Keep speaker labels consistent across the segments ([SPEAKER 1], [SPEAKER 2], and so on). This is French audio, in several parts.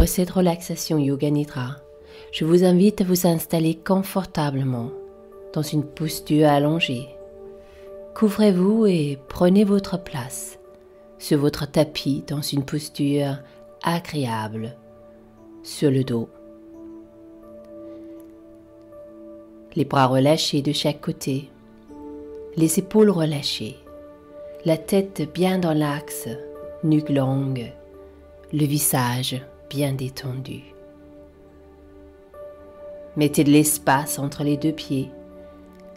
[SPEAKER 1] Pour cette relaxation Yoga Nidra, je vous invite à vous installer confortablement dans une posture allongée. Couvrez-vous et prenez votre place sur votre tapis dans une posture agréable sur le dos. Les bras relâchés de chaque côté, les épaules relâchées, la tête bien dans l'axe, nuque longue, le visage bien détendu. Mettez de l'espace entre les deux pieds,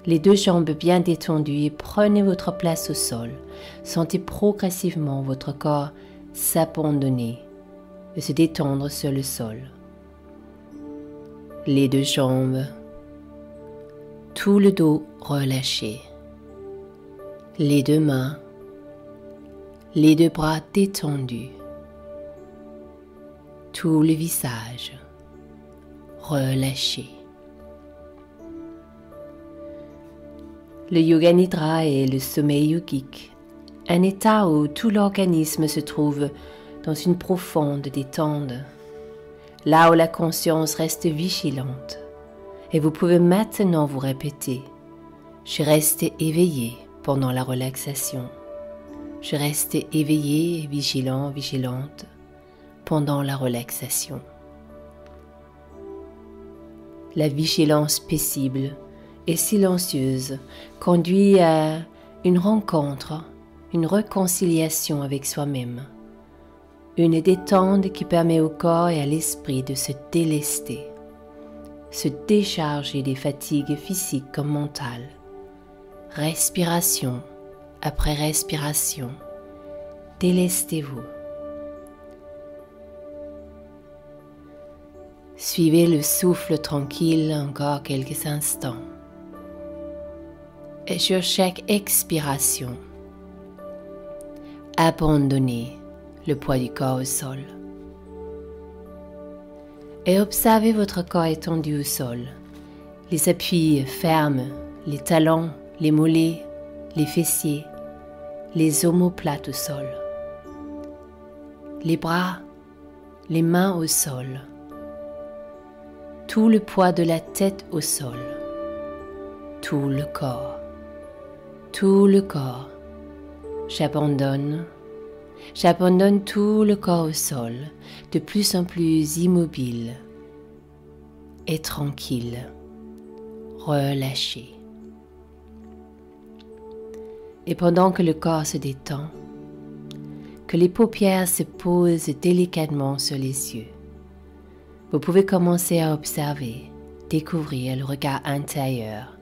[SPEAKER 1] les deux jambes bien détendues et prenez votre place au sol. Sentez progressivement votre corps s'abandonner et se détendre sur le sol. Les deux jambes, tout le dos relâché, les deux mains, les deux bras détendus, tout le visage relâché. Le Yoga Nidra est le sommeil yogique, un état où tout l'organisme se trouve dans une profonde détente, là où la conscience reste vigilante. Et vous pouvez maintenant vous répéter: je reste éveillé pendant la relaxation. Je reste éveillé et vigilant, vigilante pendant la relaxation. La vigilance paisible et silencieuse conduit à une rencontre, une réconciliation avec soi-même, une détente qui permet au corps et à l'esprit de se délester, se décharger des fatigues physiques comme mentales. Respiration après respiration, délestez-vous. Suivez le souffle tranquille encore quelques instants. Et sur chaque expiration, abandonnez le poids du corps au sol. Et observez votre corps étendu au sol, les appuis fermes, les talons, les mollets, les fessiers, les omoplates au sol, les bras, les mains au sol, tout le poids de la tête au sol, tout le corps. Tout le corps, j'abandonne tout le corps au sol, de plus en plus immobile et tranquille, relâché. Et pendant que le corps se détend, que les paupières se posent délicatement sur les yeux, vous pouvez commencer à observer, découvrir le regard intérieur.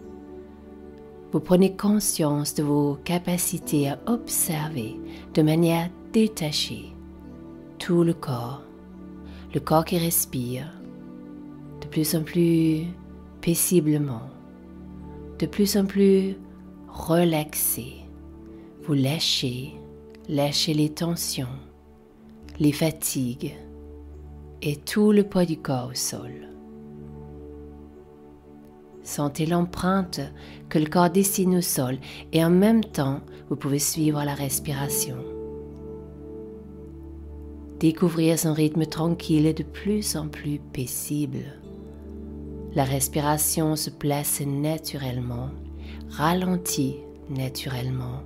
[SPEAKER 1] Vous prenez conscience de vos capacités à observer de manière détachée tout le corps qui respire de plus en plus paisiblement, de plus en plus relaxé. Vous lâchez les tensions, les fatigues et tout le poids du corps au sol. Sentez l'empreinte que le corps dessine au sol et en même temps, vous pouvez suivre la respiration. Découvrir son rythme tranquille et de plus en plus paisible. La respiration se place naturellement, ralentit naturellement,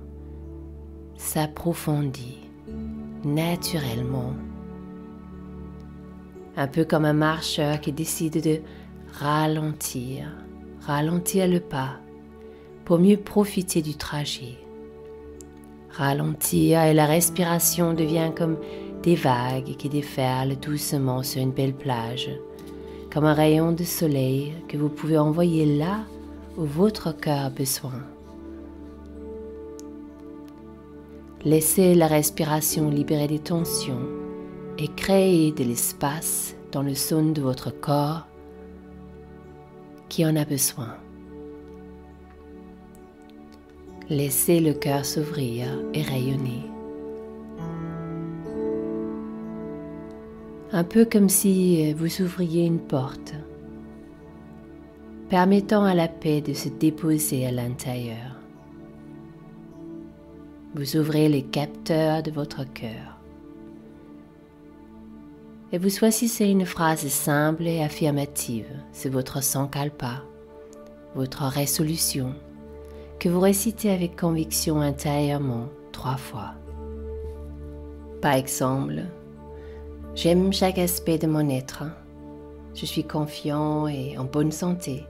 [SPEAKER 1] s'approfondit naturellement. Un peu comme un marcheur qui décide de ralentir le pas pour mieux profiter du trajet. Ralentir et la respiration devient comme des vagues qui déferlent doucement sur une belle plage, comme un rayon de soleil que vous pouvez envoyer là où votre cœur a besoin. Laissez la respiration libérer des tensions et créer de l'espace dans le zone de votre corps qui en a besoin. Laissez le cœur s'ouvrir et rayonner. Un peu comme si vous ouvriez une porte, permettant à la paix de se déposer à l'intérieur. Vous ouvrez les capteurs de votre cœur Et vous choisissez une phrase simple et affirmative, c'est votre sankalpa, votre résolution, que vous récitez avec conviction intérieurement 3 fois. Par exemple, j'aime chaque aspect de mon être. Je suis confiant et en bonne santé.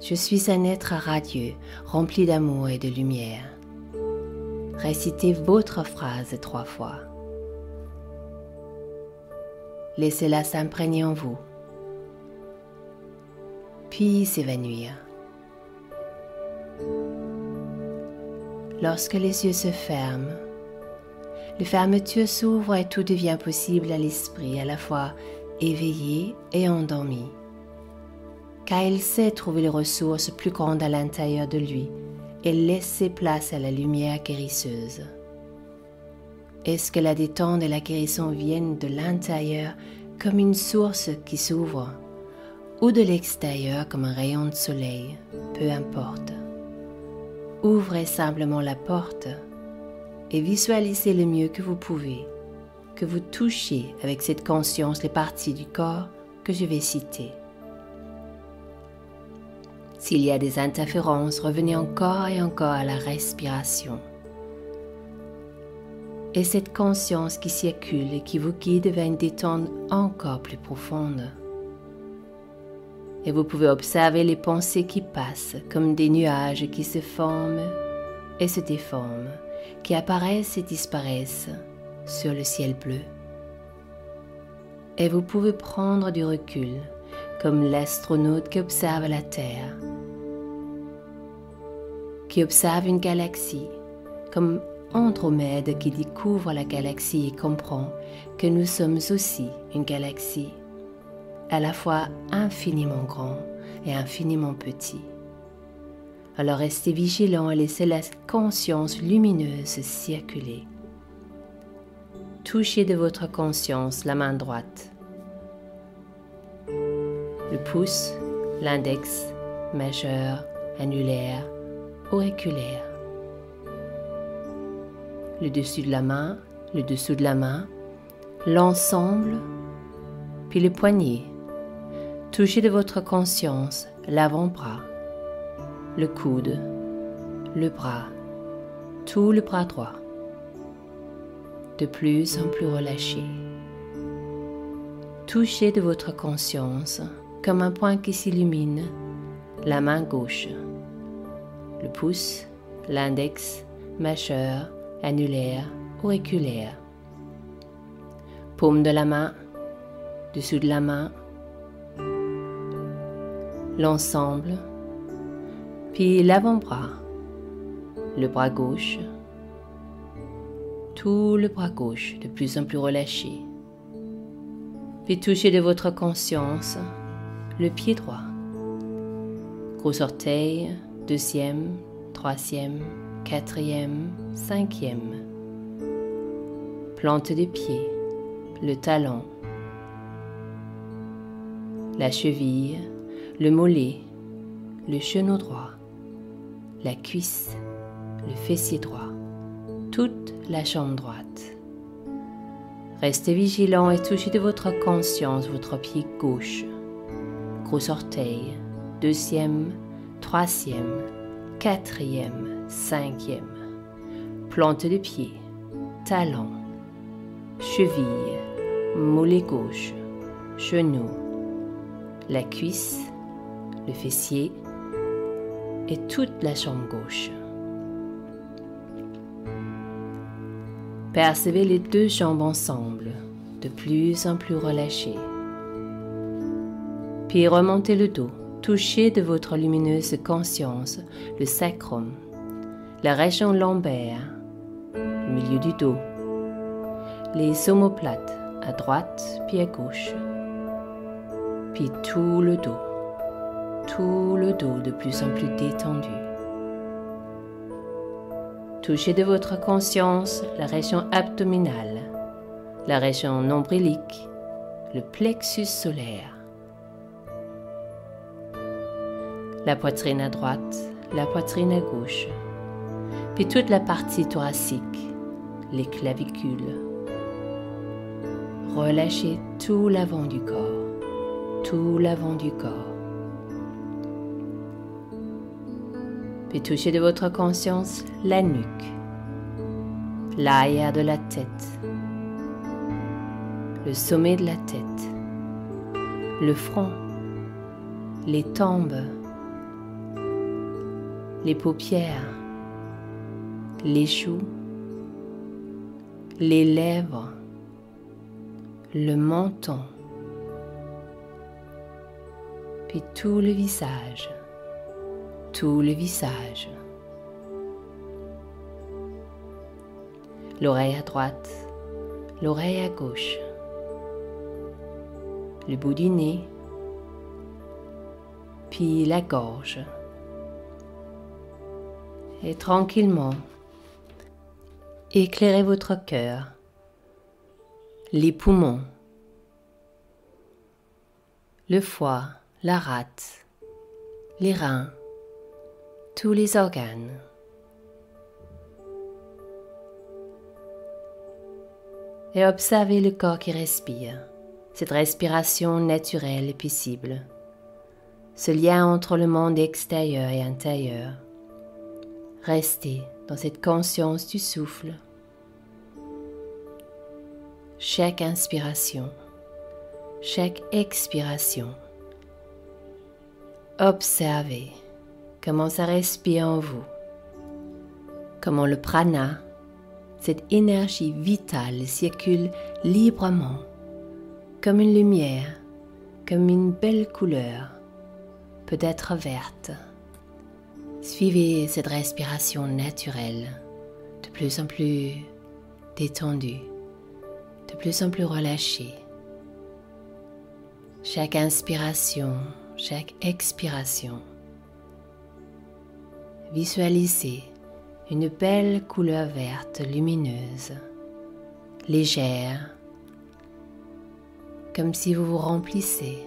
[SPEAKER 1] Je suis un être radieux, rempli d'amour et de lumière. Récitez votre phrase 3 fois. Laissez-la s'imprégner en vous, puis s'évanouir. Lorsque les yeux se ferment, les fermetures s'ouvrent et tout devient possible à l'esprit, à la fois éveillé et endormi, car il sait trouver les ressources plus grandes à l'intérieur de lui et laisser place à la lumière guérisseuse. Est-ce que la détente et la guérison viennent de l'intérieur comme une source qui s'ouvre, ou de l'extérieur comme un rayon de soleil, peu importe. Ouvrez simplement la porte et visualisez le mieux que vous pouvez, que vous touchiez avec cette conscience les parties du corps que je vais citer. S'il y a des interférences, revenez encore et encore à la respiration. Et cette conscience qui circule et qui vous guide vers une détente encore plus profonde. Et vous pouvez observer les pensées qui passent comme des nuages qui se forment et se déforment, qui apparaissent et disparaissent sur le ciel bleu. Et vous pouvez prendre du recul comme l'astronaute qui observe la Terre, qui observe une galaxie, comme Andromède qui découvre la galaxie et comprend que nous sommes aussi une galaxie, à la fois infiniment grand et infiniment petit. Alors restez vigilants et laissez la conscience lumineuse circuler. Touchez de votre conscience la main droite, le pouce, l'index, majeur, annulaire, auriculaire. Le dessus de la main, le dessous de la main, l'ensemble, puis le poignet. Touchez de votre conscience l'avant-bras, le coude, le bras, tout le bras droit, de plus en plus relâché. Touchez de votre conscience comme un point qui s'illumine, la main gauche, le pouce, l'index, majeur, annulaire, auriculaire, paume de la main, dessous de la main, l'ensemble, puis l'avant-bras, le bras gauche, tout le bras gauche de plus en plus relâché, puis touchez de votre conscience le pied droit, gros orteil, deuxième, troisième, quatrième, cinquième, plante des pieds, le talon, la cheville, le mollet, le genou droit, la cuisse, le fessier droit, toute la jambe droite. Restez vigilant et touchez de votre conscience votre pied gauche, gros orteil, deuxième, troisième, quatrième, cinquième, plante de pied, talon, cheville, mollet gauche, genou, la cuisse, le fessier et toute la jambe gauche. Percevez les deux jambes ensemble, de plus en plus relâchées. Puis remontez le dos, touchez de votre lumineuse conscience le sacrum, la région lombaire, le milieu du dos, les omoplates à droite puis à gauche, puis tout le dos de plus en plus détendu. Touchez de votre conscience la région abdominale, la région nombrilique, le plexus solaire, la poitrine à droite, la poitrine à gauche, puis toute la partie thoracique, les clavicules. relâchez tout l'avant du corps, tout l'avant du corps. Puis touchez de votre conscience la nuque, l'arrière de la tête, le sommet de la tête, le front, les tempes, les paupières, les joues, les lèvres, le menton, puis tout le visage, tout le visage. L'oreille à droite, l'oreille à gauche, le bout du nez, puis la gorge. Et tranquillement, éclairez votre cœur, les poumons, le foie, la rate, les reins, tous les organes. Et observez le corps qui respire, cette respiration naturelle et paisible, ce lien entre le monde extérieur et intérieur. Restez dans cette conscience du souffle. Chaque inspiration, chaque expiration. Observez comment ça respire en vous, comment le prana, cette énergie vitale, circule librement, comme une lumière, comme une belle couleur, peut-être verte. Suivez cette respiration naturelle, de plus en plus détendue, de plus en plus relâchée. Chaque inspiration, chaque expiration. Visualisez une belle couleur verte lumineuse, légère, comme si vous vous remplissez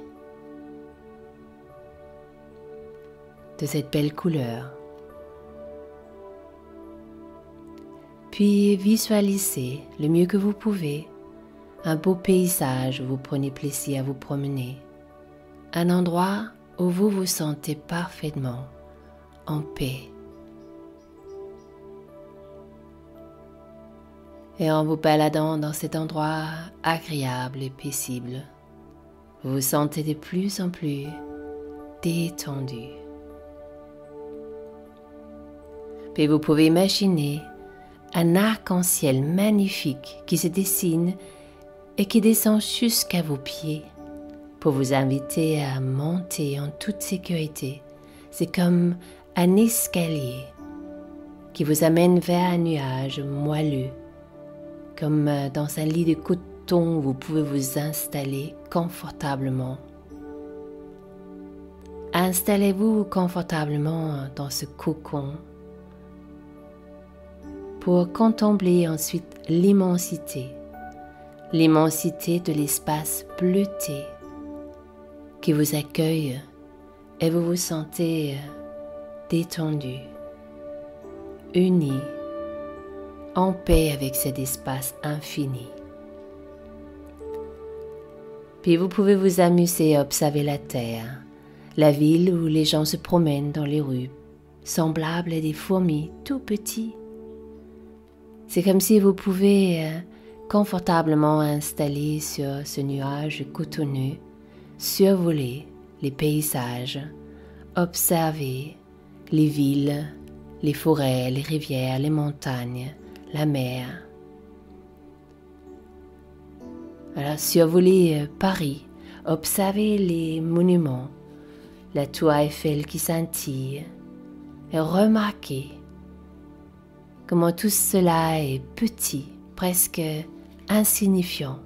[SPEAKER 1] de cette belle couleur. Puis visualisez le mieux que vous pouvez un beau paysage où vous prenez plaisir à vous promener, un endroit où vous vous sentez parfaitement en paix. Et en vous baladant dans cet endroit agréable et paisible, vous vous sentez de plus en plus détendu. Puis vous pouvez imaginer un arc-en-ciel magnifique qui se dessine et qui descend jusqu'à vos pieds pour vous inviter à monter en toute sécurité. C'est comme un escalier qui vous amène vers un nuage moelleux, comme dans un lit de coton où vous pouvez vous installer confortablement. Installez-vous confortablement dans ce cocon pour contempler ensuite l'immensité de l'espace bleuté qui vous accueille et vous vous sentez détendu, uni, en paix avec cet espace infini. Puis vous pouvez vous amuser à observer la terre, la ville où les gens se promènent dans les rues, semblables à des fourmis tout petits. C'est comme si vous pouvez confortablement installer sur ce nuage cotonneux, survoler les paysages, observer les villes, les forêts, les rivières, les montagnes, la mer. Alors, survoler Paris, observer les monuments, la tour Eiffel qui scintille, et remarquer comment tout cela est petit, presque insignifiant.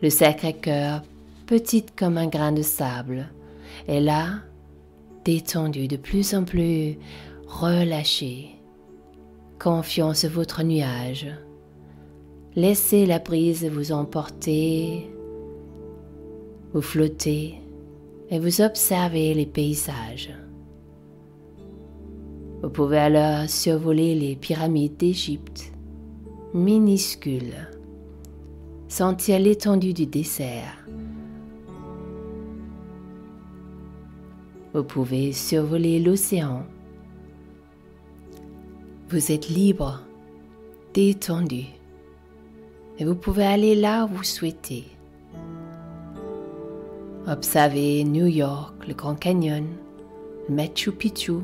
[SPEAKER 1] Le Sacré-Cœur, petite comme un grain de sable, est là, détendu, de plus en plus relâché, confiant sur votre nuage. Laissez la brise vous emporter, vous flottez et vous observez les paysages. Vous pouvez alors survoler les pyramides d'Égypte, minuscules. sentir l'étendue du dessert. Vous pouvez survoler l'océan. Vous êtes libre, détendu, et vous pouvez aller là où vous souhaitez. Observez New York, le Grand Canyon, le Machu Picchu,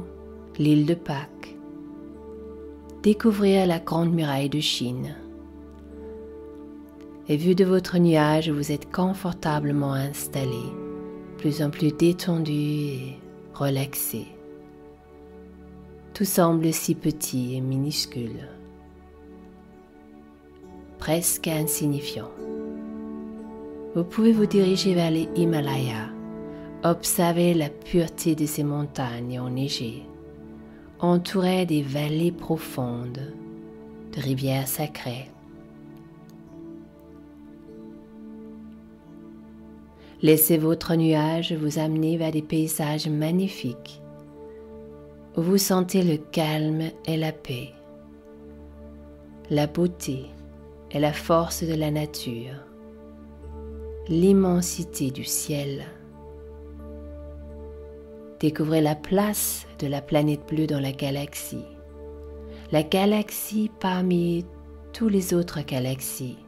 [SPEAKER 1] l'île de Pâques. Découvrir la Grande Muraille de Chine. Et vu de votre nuage, vous êtes confortablement installé, plus en plus détendu et relaxé. Tout semble si petit et minuscule, presque insignifiant. Vous pouvez vous diriger vers les Himalayas, observer la pureté de ces montagnes enneigées, entourées des vallées profondes, de rivières sacrées. Laissez votre nuage vous amener vers des paysages magnifiques, où vous sentez le calme et la paix, la beauté et la force de la nature, l'immensité du ciel. Découvrez la place de la planète bleue dans la galaxie parmi toutes les autres galaxies,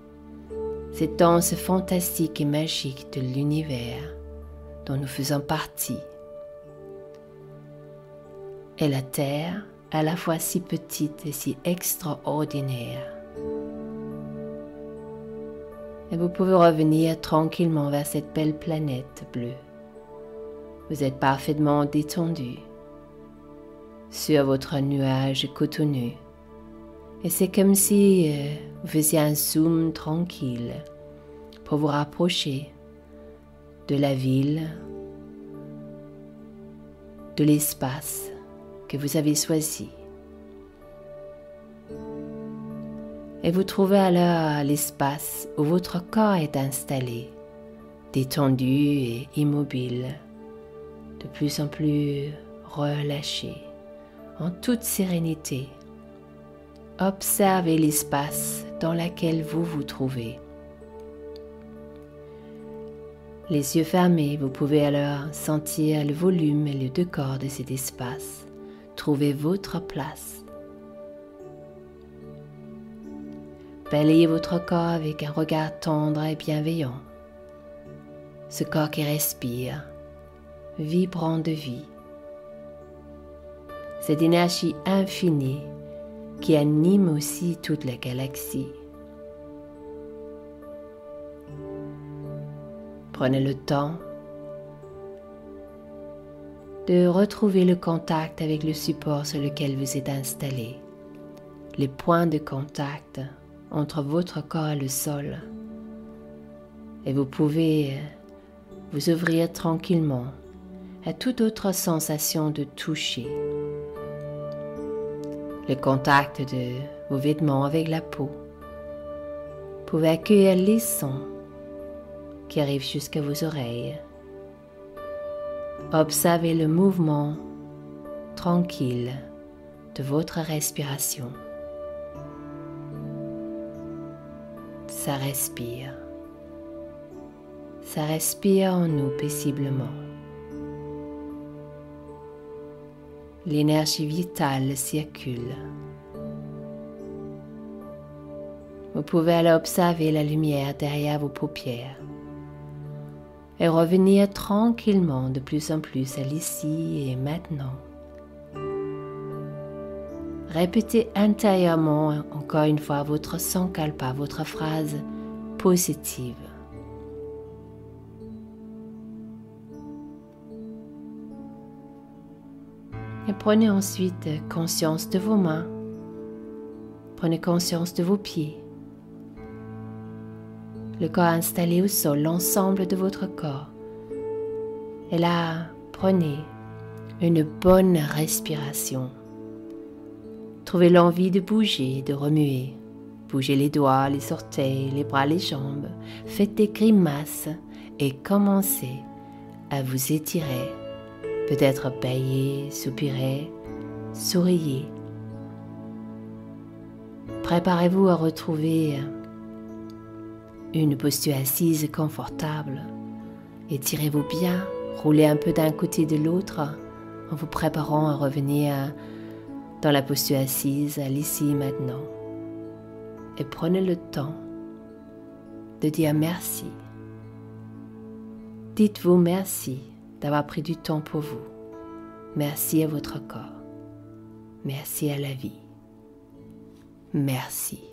[SPEAKER 1] cette danse fantastique et magique de l'univers dont nous faisons partie. Et la Terre, à la fois si petite et si extraordinaire. Et vous pouvez revenir tranquillement vers cette belle planète bleue. Vous êtes parfaitement détendu sur votre nuage cotonneux. Et c'est comme si vous faisiez un zoom tranquille pour vous rapprocher de la ville, de l'espace que vous avez choisi. Et vous trouvez alors l'espace où votre corps est installé, détendu et immobile, de plus en plus relâché, en toute sérénité. Observez l'espace dans lequel vous vous trouvez. Les yeux fermés, vous pouvez alors sentir le volume et le décor de cet espace. Trouvez votre place. Balayez votre corps avec un regard tendre et bienveillant. Ce corps qui respire, vibrant de vie. Cette énergie infinie qui anime aussi toute la galaxie. Prenez le temps de retrouver le contact avec le support sur lequel vous êtes installé, les points de contact entre votre corps et le sol. Et vous pouvez vous ouvrir tranquillement à toute autre sensation de toucher. Le contact de vos vêtements avec la peau. Vous pouvez accueillir les sons qui arrivent jusqu'à vos oreilles. Observez le mouvement tranquille de votre respiration. Ça respire. Ça respire en nous paisiblement. L'énergie vitale circule. Vous pouvez alors observer la lumière derrière vos paupières et revenir tranquillement de plus en plus à l'ici et maintenant. Répétez intérieurement encore une fois votre sankalpa, votre phrase positive. Et prenez ensuite conscience de vos mains. Prenez conscience de vos pieds. Le corps installé au sol, l'ensemble de votre corps. Et là, prenez une bonne respiration. Trouvez l'envie de bouger, de remuer. Bougez les doigts, les orteils, les bras, les jambes. Faites des grimaces et commencez à vous étirer. Peut-être bâiller, soupirer, sourire. Préparez-vous à retrouver une posture assise confortable. Étirez-vous bien, roulez un peu d'un côté de l'autre en vous préparant à revenir dans la posture assise à l'ici et maintenant. Et prenez le temps de dire merci. Dites-vous merci d'avoir pris du temps pour vous. Merci à votre corps. Merci à la vie. Merci.